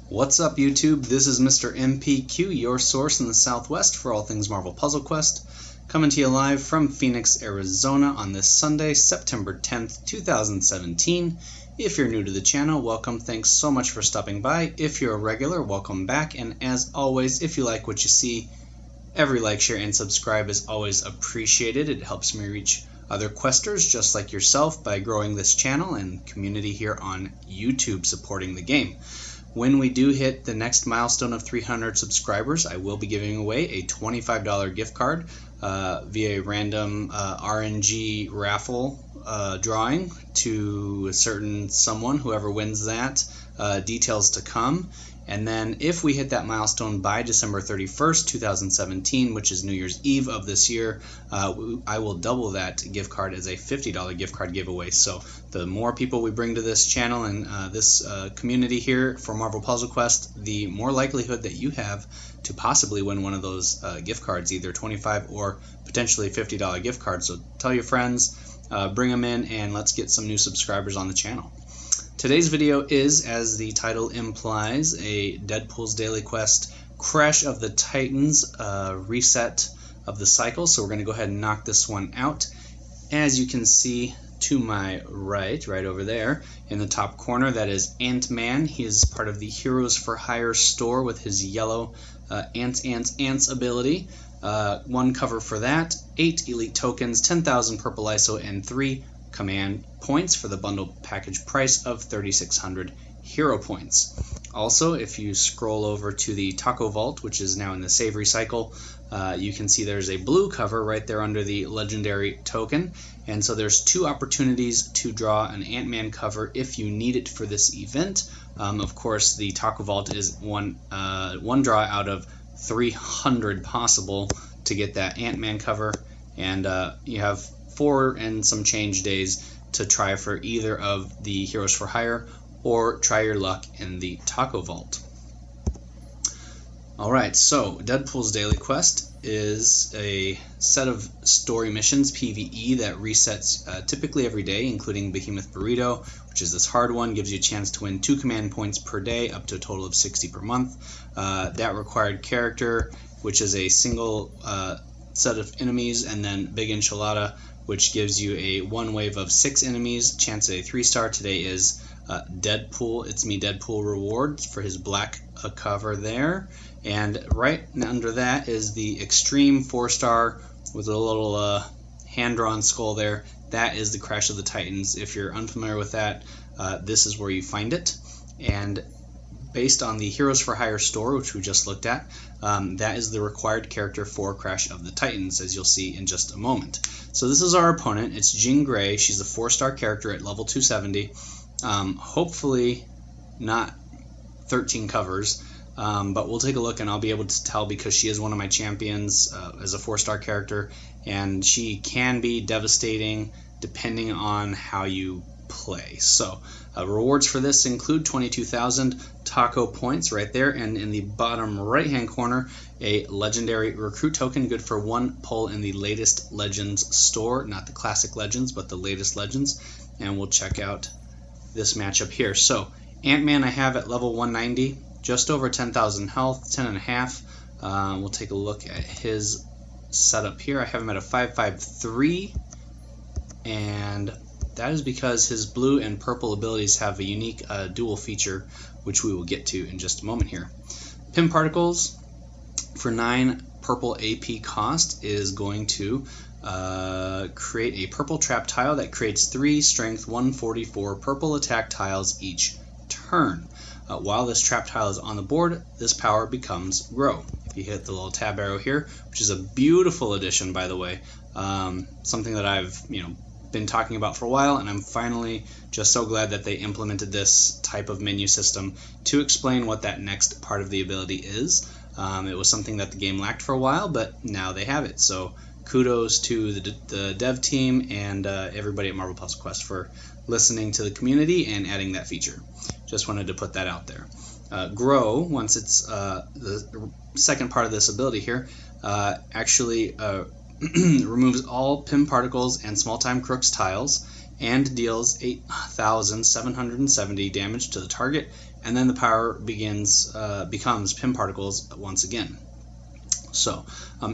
What's up, YouTube? This is Mr. MPQ, your source in the Southwest for all things Marvel Puzzle Quest, coming to you live from Phoenix, Arizona on this Sunday, September 10th, 2017. If you're new to the channel, welcome. Thanks so much for stopping by. If you're a regular, welcome back. And as always, if you like what you see, every like, share, and subscribe is always appreciated. It helps me reach other questers just like yourself by growing this channel and community here on YouTube supporting the game. When we do hit the next milestone of 300 subscribers, I will be giving away a $25 gift card via a random RNG raffle drawing to a certain someone, whoever wins that. Details to come. And then if we hit that milestone by December 31st, 2017, which is New Year's Eve of this year, I will double that gift card as a $50 gift card giveaway. So the more people we bring to this channel and this community here for Marvel Puzzle Quest, the more likelihood that you have to possibly win one of those gift cards, either $25 or potentially $50 gift cards. So tell your friends, bring them in, and let's get some new subscribers on the channel. Today's video is, as the title implies, a Deadpool's Daily Quest Crash of the Titans reset of the cycle. So we're going to go ahead and knock this one out. As you can see to my right over there in the top corner, that is Ant-Man. He is part of the Heroes for Hire store with his yellow ants ability. One cover for that, 8 elite tokens, 10,000 purple ISO, and 3 command points for the bundle package price of 3,600 hero points. Also, if you scroll over to the Taco Vault, which is now in the Savory cycle, you can see there's a blue cover right there under the legendary token, and so there's 2 opportunities to draw an Ant-Man cover if you need it for this event. Of course, the Taco Vault is one draw out of 300 possible to get that Ant-Man cover, and you have 4 and some change days to try for either of the Heroes for Hire or try your luck in the Taco Vault. Alright, so Deadpool's Daily Quest is a set of story missions, PvE, that resets typically every day, including Behemoth Burrito, which is this hard one, gives you a chance to win 2 command points per day, up to a total of 60 per month. That required character, which is a single set of enemies, and then Big Enchilada, which gives you a 1 wave of 6 enemies, chance at a 3-star. Today is Deadpool, It's Me Deadpool rewards for his black cover there. And right under that is the Extreme 4-star with a little hand-drawn skull there. That is the Crash of the Titans. If you're unfamiliar with that, this is where you find it. And based on the Heroes for Hire store, which we just looked at, that is the required character for Crash of the Titans, as you'll see in just a moment. So this is our opponent. It's Jean Grey. She's a 4-star character at level 270. Hopefully not 13 covers, but we'll take a look and I'll be able to tell, because she is one of my champions as a 4-star character, and she can be devastating depending on how you play. So rewards for this include 22,000 taco points right there, and in the bottom right hand corner, a legendary recruit token, good for 1 pull in the latest Legends store, not the classic Legends but the latest Legends. And we'll check out this matchup here. So Ant-Man I have at level 190, just over 10,000 health, 10.5. We'll take a look at his setup here. I have him at a 553, and that is because his blue and purple abilities have a unique dual feature, which we will get to in just a moment here. Pim Particles for 9 purple AP cost is going to create a purple trap tile that creates 3 strength 144 purple attack tiles each turn. While this trap tile is on the board, this power becomes Grow. If you hit the little tab arrow here, which is a beautiful addition, by the way, something that I've been talking about for a while, and I'm finally just so glad that they implemented this type of menu system to explain what that next part of the ability is. It was something that the game lacked for a while, but now they have it. So kudos to the dev team and everybody at Marvel Puzzle Quest for listening to the community and adding that feature. Just wanted to put that out there. Grow, once it's the second part of this ability here, actually removes all Pim Particles and Small Time Crooks tiles and deals 8,770 damage to the target and then the power becomes Pym particles once again. So,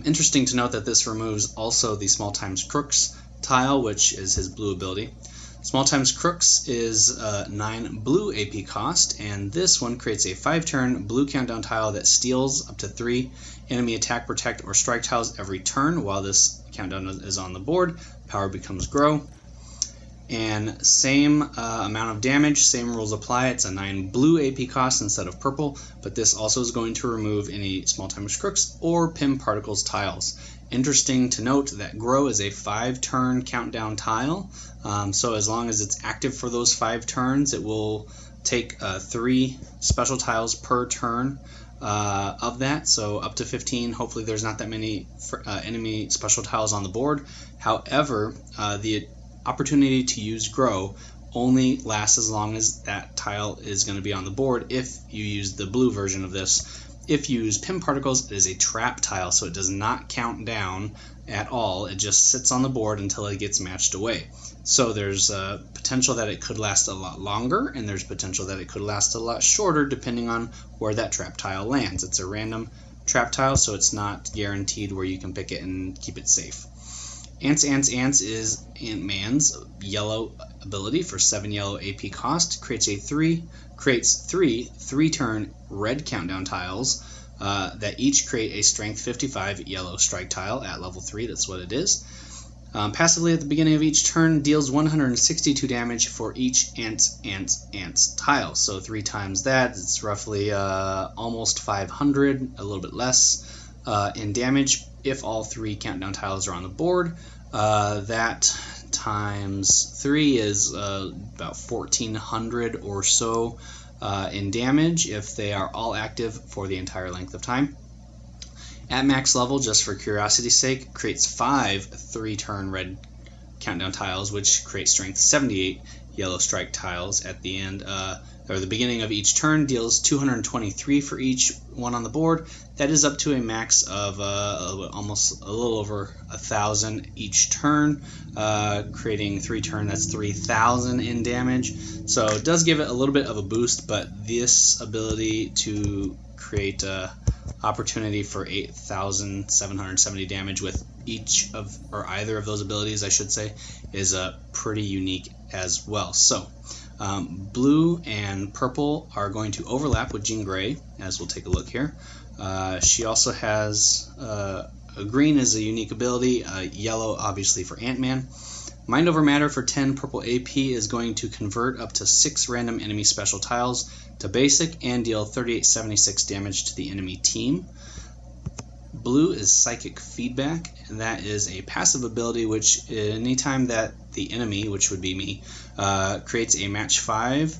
interesting to note that this removes also the small times crooks tile, which is his blue ability. Small times crooks is 9 blue AP cost, and this one creates a 5-turn blue countdown tile that steals up to 3 enemy attack, protect, or strike tiles every turn while this countdown is on the board. Power becomes grow. And same amount of damage, same rules apply. It's a 9 blue AP cost instead of purple, but this also is going to remove any small times crooks or Pym particles tiles. Interesting to note that grow is a 5-turn countdown tile, so as long as it's active for those 5 turns, it will take 3 special tiles per turn of that, so up to 15. Hopefully there's not that many enemy special tiles on the board. However, the opportunity to use grow only lasts as long as that tile is going to be on the board if you use the blue version of this. If you use Pym particles, it is a trap tile, so it does not count down at all. It just sits on the board until it gets matched away. So there's potential that it could last a lot longer, and there's potential that it could last a lot shorter depending on where that trap tile lands. It's a random trap tile, so it's not guaranteed where you can pick it and keep it safe. Ants, Ants, Ants is Ant-Man's yellow ability for 7 yellow AP cost. Creates 3 3-turn red countdown tiles that each create a strength 55 yellow strike tile at level 3. That's what it is. Passively at the beginning of each turn deals 162 damage for each Ants, Ants, Ants tile. So 3 times that, it's roughly almost 500, a little bit less in damage if all 3 countdown tiles are on the board. That times 3 is about 1400 or so in damage if they are all active for the entire length of time. At max level, just for curiosity's sake, creates 5 3-turn red countdown tiles, which create strength 78 yellow strike tiles at the end, or the beginning of each turn, deals 223 for each one on the board. That is up to a max of almost a little over 1,000 each turn, creating 3 turn, that's 3,000 in damage. So it does give it a little bit of a boost, but this ability to create opportunity for 8,770 damage with each of, or either of those abilities, I should say, is pretty unique as well. So blue and purple are going to overlap with Jean Grey, as we'll take a look here. She also has green is a unique ability, yellow obviously for Ant-Man. Mind Over Matter for 10 purple AP is going to convert up to 6 random enemy special tiles to basic and deal 3876 damage to the enemy team. Blue is Psychic Feedback, and that is a passive ability which anytime that the enemy, which would be me, creates a match 5,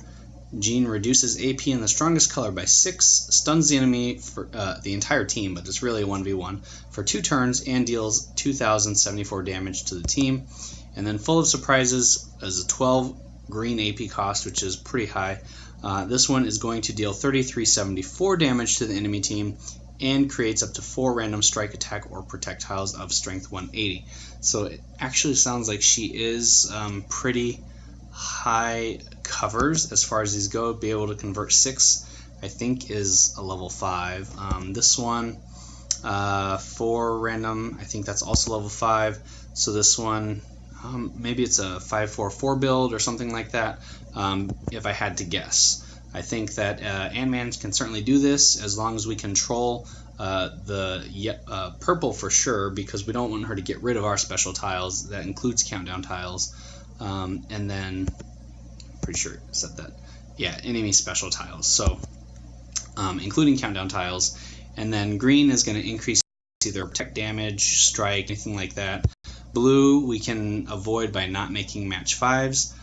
Jean reduces AP in the strongest color by 6, stuns the enemy for the entire team, but it's really a 1v1, for 2 turns and deals 2,074 damage to the team. And then Full of Surprises is a 12 green AP cost, which is pretty high. This one is going to deal 3374 damage to the enemy team and creates up to 4 random strike, attack, or projectiles of strength 180. So it actually sounds like she is pretty high covers as far as these go. Be able to convert 6, I think, is a level 5. This one, 4 random, I think that's also level 5. So this one, maybe it's a 5-4-4 build or something like that, if I had to guess. I think that Ant-Man can certainly do this as long as we control the purple for sure, because we don't want her to get rid of our special tiles. That includes countdown tiles. And then, pretty sure it said that. Yeah, enemy special tiles. So, including countdown tiles. And then green is going to increase either protect damage, strike, anything like that. Blue we can avoid by not making match 5s,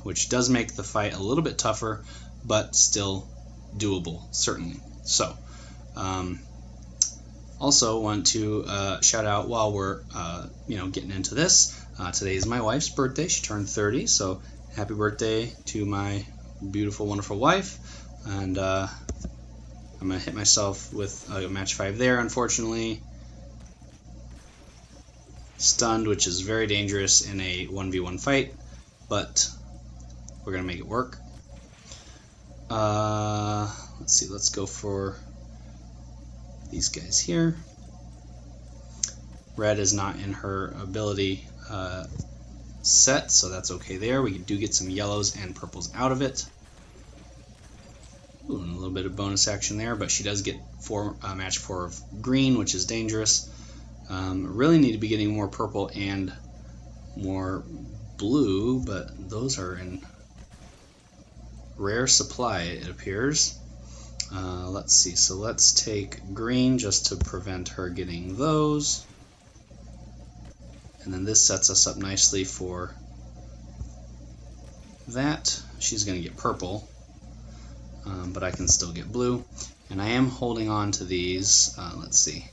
which does make the fight a little bit tougher, but still doable, certainly. So, also want to shout out while we're getting into this. Today is my wife's birthday. She turned 30, so happy birthday to my beautiful, wonderful wife. And I'm gonna hit myself with a match 5 there, unfortunately. Stunned, which is very dangerous in a 1v1 fight, but we're gonna make it work. Let's see, let's go for these guys here. Red is not in her ability set, so that's okay there. We do get some yellows and purples out of it. Ooh, and a little bit of bonus action there, but she does get match 4 of green, which is dangerous. Really need to be getting more purple and more blue, but those are in rare supply, it appears. Let's see, so let's take green just to prevent her getting those. And then this sets us up nicely for that. She's going to get purple, but I can still get blue. And I am holding on to these. Let's see.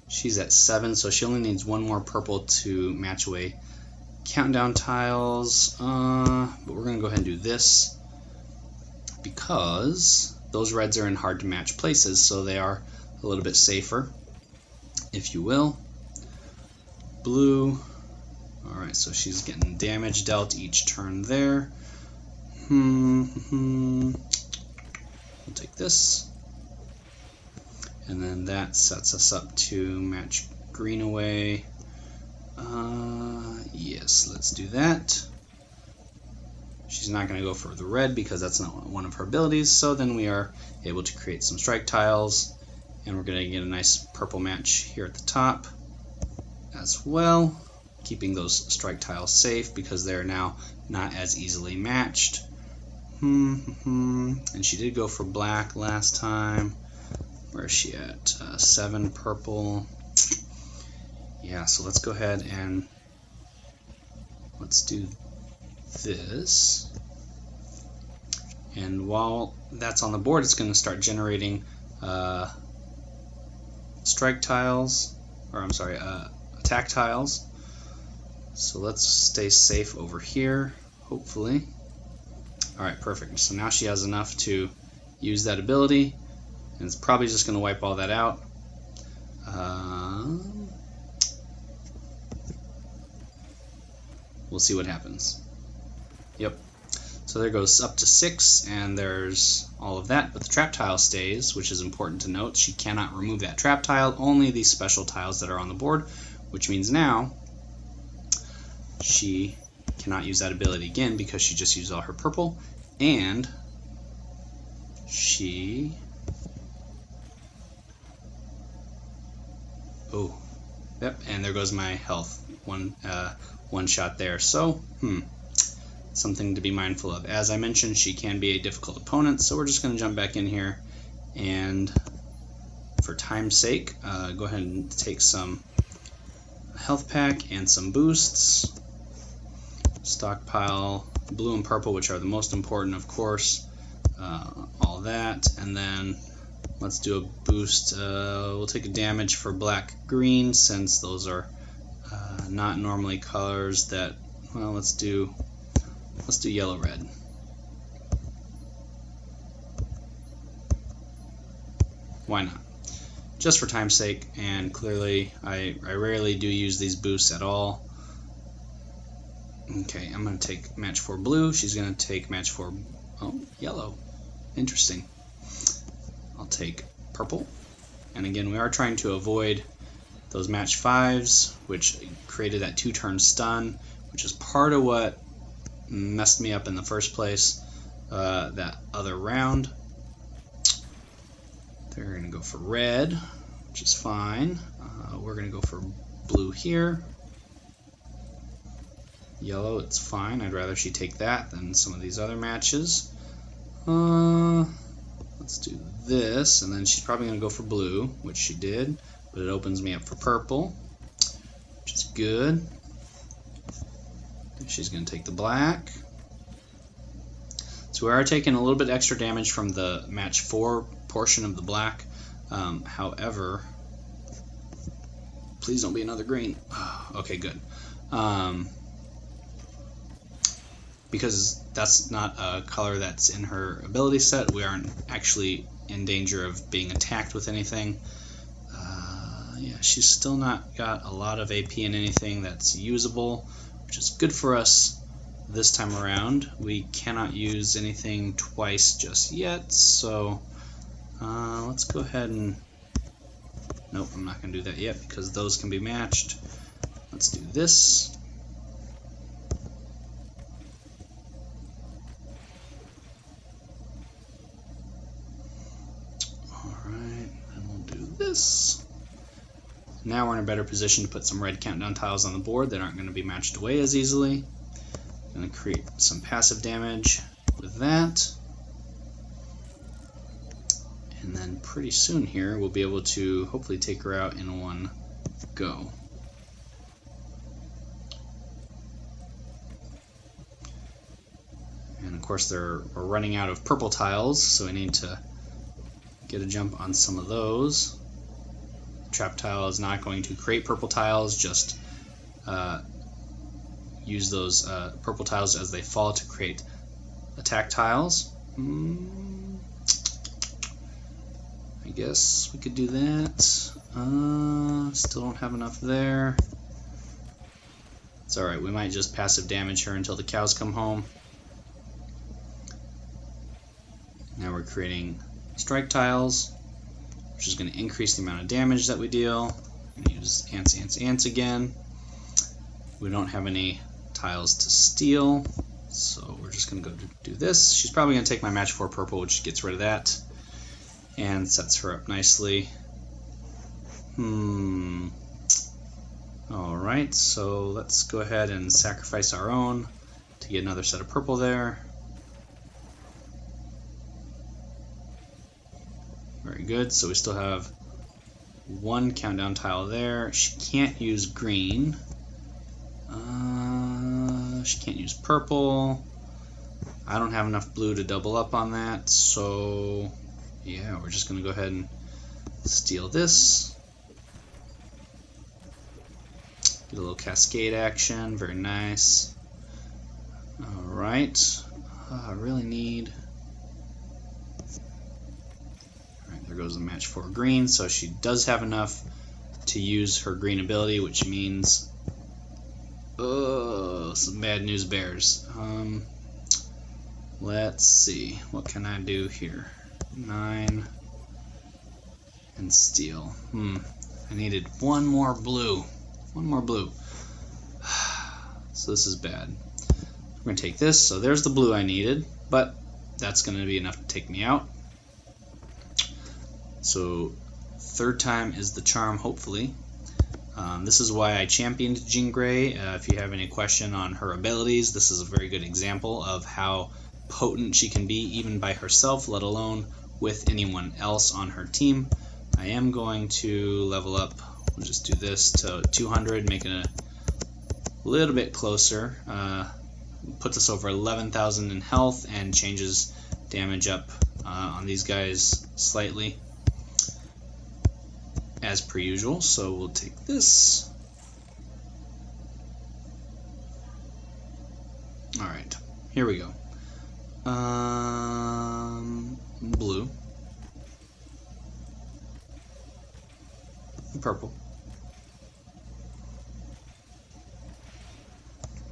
She's at 7, so she only needs 1 more purple to match away countdown tiles. But we're going to go ahead and do this because those reds are in hard to match places, so they are a little bit safer, if you will. Blue. Alright, so she's getting damage dealt each turn there. We'll take this. And then that sets us up to match green away. Yes, let's do that. She's not going to go for the red because that's not one of her abilities, so then we are able to create some strike tiles, and we're going to get a nice purple match here at the top as well, keeping those strike tiles safe because they're now not as easily matched. And she did go for black last time. Where is she at? 7 purple. Yeah, so let's go ahead and let's do this. And while that's on the board, it's going to start generating strike tiles, or I'm sorry, attack tiles. So let's stay safe over here, hopefully. Alright, perfect. So now she has enough to use that ability, and it's probably just going to wipe all that out. We'll see what happens. Yep. So there goes up to 6, and there's all of that, but the trap tile stays, which is important to note. She cannot remove that trap tile, only these special tiles that are on the board, which means now she cannot use that ability again because she just used all her purple, and she... Oh, yep, and there goes my health. One shot there. So, something to be mindful of. As I mentioned, she can be a difficult opponent, so we're just going to jump back in here, and for time's sake, go ahead and take some health pack and some boosts. Stockpile blue and purple, which are the most important, of course. All that, and then let's do a boost. We'll take a damage for black green, since those are not normally colors that, well, let's do yellow red. Why not? Just for time's sake, and clearly I rarely do use these boosts at all. Okay, I'm going to take match 4 blue. She's going to take match 4 yellow. Interesting. I'll take purple. And again, we are trying to avoid those match 5s, which created that 2-turn stun, which is part of what messed me up in the first place that other round. They're going to go for red, which is fine. We're going to go for blue here. Yellow, it's fine. I'd rather she take that than some of these other matches. Let's do this, and then she's probably going to go for blue, which she did, but it opens me up for purple, which is good. She's going to take the black. So we are taking a little bit extra damage from the match 4 portion of the black. However, please don't be another green. Okay, good. Because that's not a color that's in her ability set, we aren't actually in danger of being attacked with anything. Yeah, she's still not got a lot of AP in anything that's usable, which is good for us this time around we cannot use anything twice just yet, so let's go ahead and nope, I'm not going to do that yet because those can be matched. Let's do this. Alright, and we'll do this. Now we're in a better position to put some red countdown tiles on the board that aren't going to be matched away as easily. I'm going to create some passive damage with that. And then pretty soon here we'll be able to hopefully take her out in one go. And of course we're running out of purple tiles, so we need to get a jump on some of those. Trap tile is not going to create purple tiles, just use those purple tiles as they fall to create attack tiles. I guess we could do that. Still don't have enough there. It's alright, we might just passive damage her until the cows come home. Now we're creating strike tiles, which is going to increase the amount of damage that we deal. I'm going to use ants, ants, ants again. We don't have any tiles to steal, so we're just going to go do this. She's probably going to take my match 4 purple, which gets rid of that and sets her up nicely. Alright, so let's go ahead and sacrifice our own to get another set of purple there. Very good, so we still have one countdown tile there. She can't use green. She can't use purple. I don't have enough blue to double up on that, so yeah, we're just going to go ahead and steal this. Get a little cascade action, very nice. Alright, I really need... Alright, there goes the match 4 green, so she does have enough to use her green ability, which means... Oh, some bad news bears. Let's see, what can I do here? 9 and steal. I needed one more blue. One more blue. So this is bad. We're going to take this. So there's the blue I needed, but that's going to be enough to take me out. So third time is the charm, hopefully. This is why I championed Jean Grey. If you have any question on her abilities, this is a very good example of how potent she can be even by herself, let alone with anyone else on her team. I am going to level up. We'll just do this to 200, make it a little bit closer. Puts us over 11,000 in health and changes damage up on these guys slightly, as per usual. So we'll take this. Alright, here we go. Blue. Purple.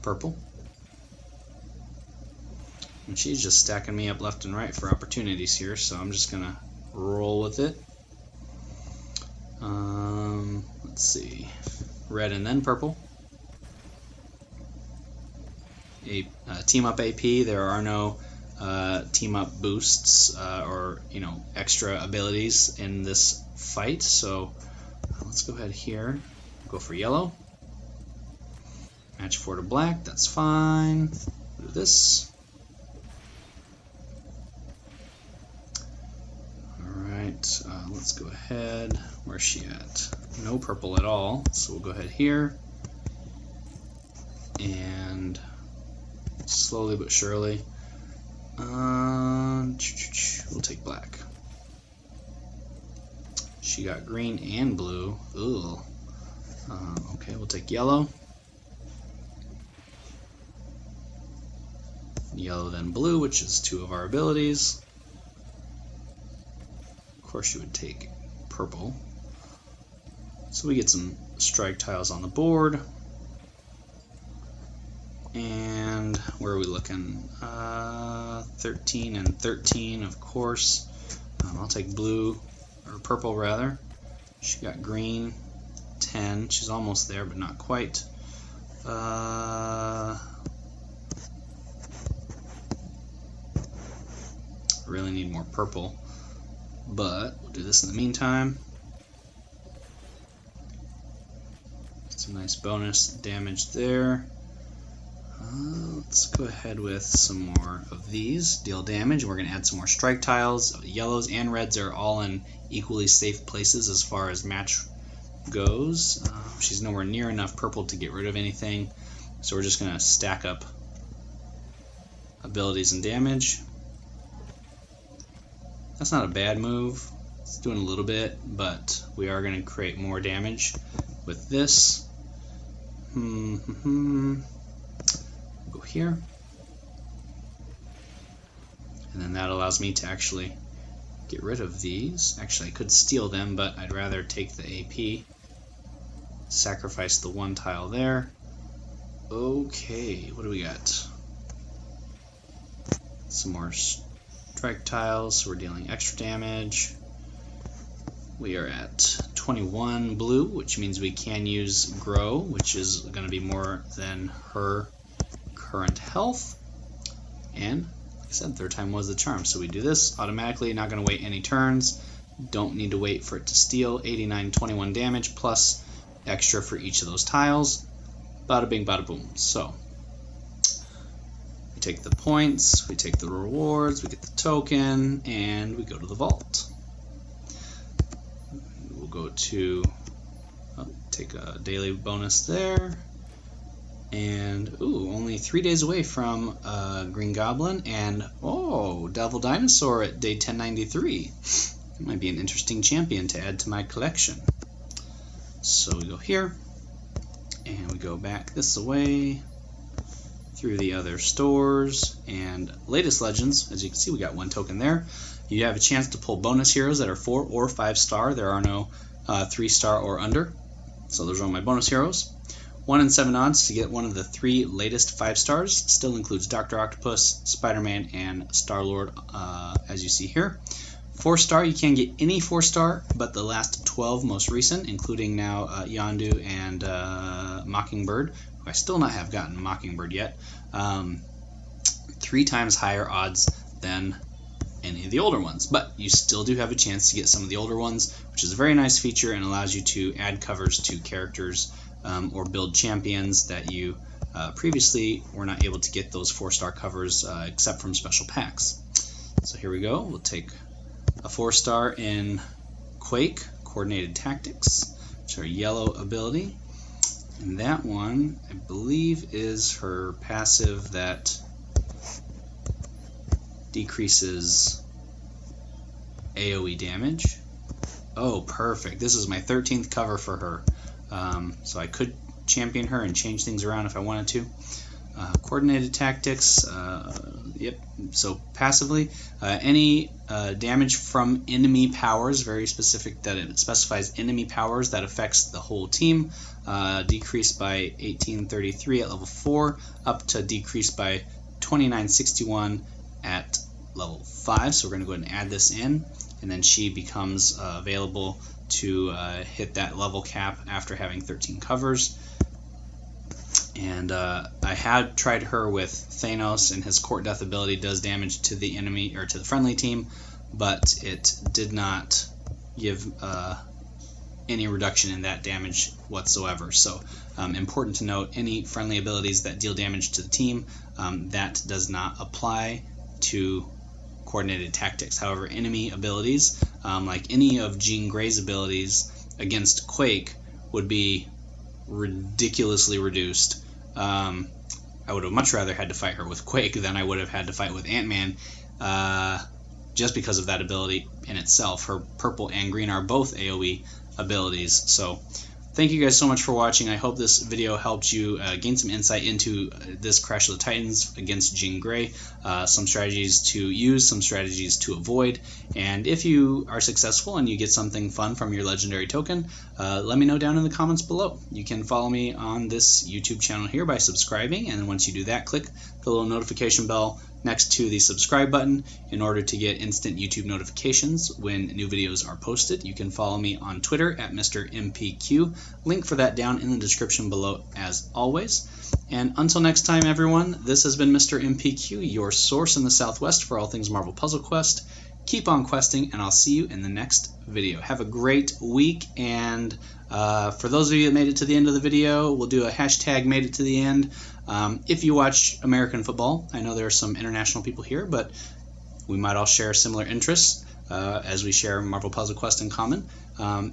Purple. And she's just stacking me up left and right for opportunities here, so I'm just gonna roll with it. Let's see. Red and then purple. Team up AP. There are no team up boosts or extra abilities in this fight, so let's go ahead here, go for yellow, match 4 to black, that's fine. Do this. Alright, let's go ahead, where's she at? No purple at all, so we'll go ahead here and slowly but surely we'll take black. She got green and blue. Ugh. Okay, we'll take yellow. Yellow then blue, which is 2 of our abilities. Of course you would take purple. So we get some strike tiles on the board. And where are we looking? 13 and 13, of course. I'll take blue, or purple rather. She got green, 10. She's almost there, but not quite. Really need more purple, but we'll do this in the meantime. Some nice bonus damage there. Let's go ahead with some more of these. Deal damage. We're going to add some more strike tiles. Yellows and reds are all in equally safe places as far as match goes. She's nowhere near enough purple to get rid of anything, so we're just going to stack up abilities and damage. That's not a bad move. It's doing a little bit, but we are going to create more damage with this. Go here, and then that allows me to actually get rid of these. Actually, I could steal them, but I'd rather take the AP, sacrifice the one tile there. Okay, what do we got? Some more strike tiles, so we're dealing extra damage. We are at 21 blue, which means we can use grow, which is going to be more than her current health. And like I said, third time was the charm, so we do this automatically, not going to wait any turns, don't need to wait for it to steal. 89, 21 damage plus extra for each of those tiles. Bada bing, bada boom. So we take the points, we take the rewards, we get the token, and we go to the vault. We'll go to take a daily bonus there. And, ooh, only 3 days away from Green Goblin, and, oh, Devil Dinosaur at day 1093. It might be an interesting champion to add to my collection. So we go here, and we go back this way, through the other stores, and latest legends, as you can see, we got one token there. You have a chance to pull bonus heroes that are 4 or 5 star. There are no 3 star or under, so those are all my bonus heroes. 1 in 7 odds to get one of the 3 latest 5 stars. Still includes Dr. Octopus, Spider-Man, and Star-Lord, as you see here. 4 star, you can get any 4 star, but the last 12 most recent, including now Yondu and Mockingbird, who I still not have gotten Mockingbird yet. 3 times higher odds than any of the older ones, but you still do have a chance to get some of the older ones, which is a very nice feature and allows you to add covers to characters or build champions that you previously were not able to get those 4-star covers except from special packs. So here we go. We'll take a 4-star in Quake, Coordinated Tactics, which is her yellow ability. And that one, I believe, is her passive that decreases AoE damage. Oh, perfect. This is my 13th cover for her. So I could champion her and change things around if I wanted to. Coordinated Tactics, yep, so passively. Any damage from enemy powers, very specific that it specifies enemy powers that affects the whole team, decreased by 1833 at level 4, up to decreased by 2961 at level 5. So we're going to go ahead and add this in, and then she becomes available to hit that level cap after having 13 covers. And I had tried her with Thanos, and his Court Death ability does damage to the enemy or to the friendly team, but it did not give any reduction in that damage whatsoever. So important to note, any friendly abilities that deal damage to the team, that does not apply to Coordinated Tactics. However, enemy abilities, like any of Jean Grey's abilities against Quake, would be ridiculously reduced. I would have much rather had to fight her with Quake than I would have had to fight with Ant-Man, just because of that ability in itself. Her purple and green are both AoE abilities, so thank you guys so much for watching. I hope this video helped you gain some insight into this Crash of the Titans against Jean Grey, some strategies to use, some strategies to avoid, and if you are successful and you get something fun from your legendary token, let me know down in the comments below. You can follow me on this YouTube channel here by subscribing, and once you do that, click the little notification bell next to the subscribe button in order to get instant YouTube notifications when new videos are posted. You can follow me on Twitter at Mr. MPQ. Link for that down in the description below as always. And until next time, everyone, this has been Mr. MPQ, your source in the Southwest for all things Marvel Puzzle Quest. Keep on questing, and I'll see you in the next video. Have a great week, and for those of you that made it to the end of the video, we'll do a hashtag made it to the end. If you watch American football, I know there are some international people here, but we might all share similar interests as we share Marvel Puzzle Quest in common.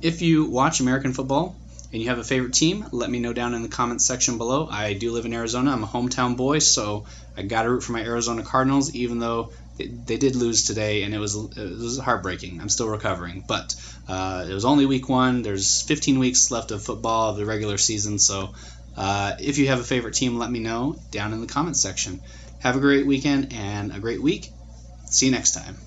If you watch American football and you have a favorite team, let me know down in the comments section below. I do live in Arizona. I'm a hometown boy, so I got to root for my Arizona Cardinals, even though they did lose today, and it was heartbreaking. I'm still recovering, but it was only week 1. There's 15 weeks left of football of the regular season, so if you have a favorite team, let me know down in the comments section. Have a great weekend and a great week. See you next time.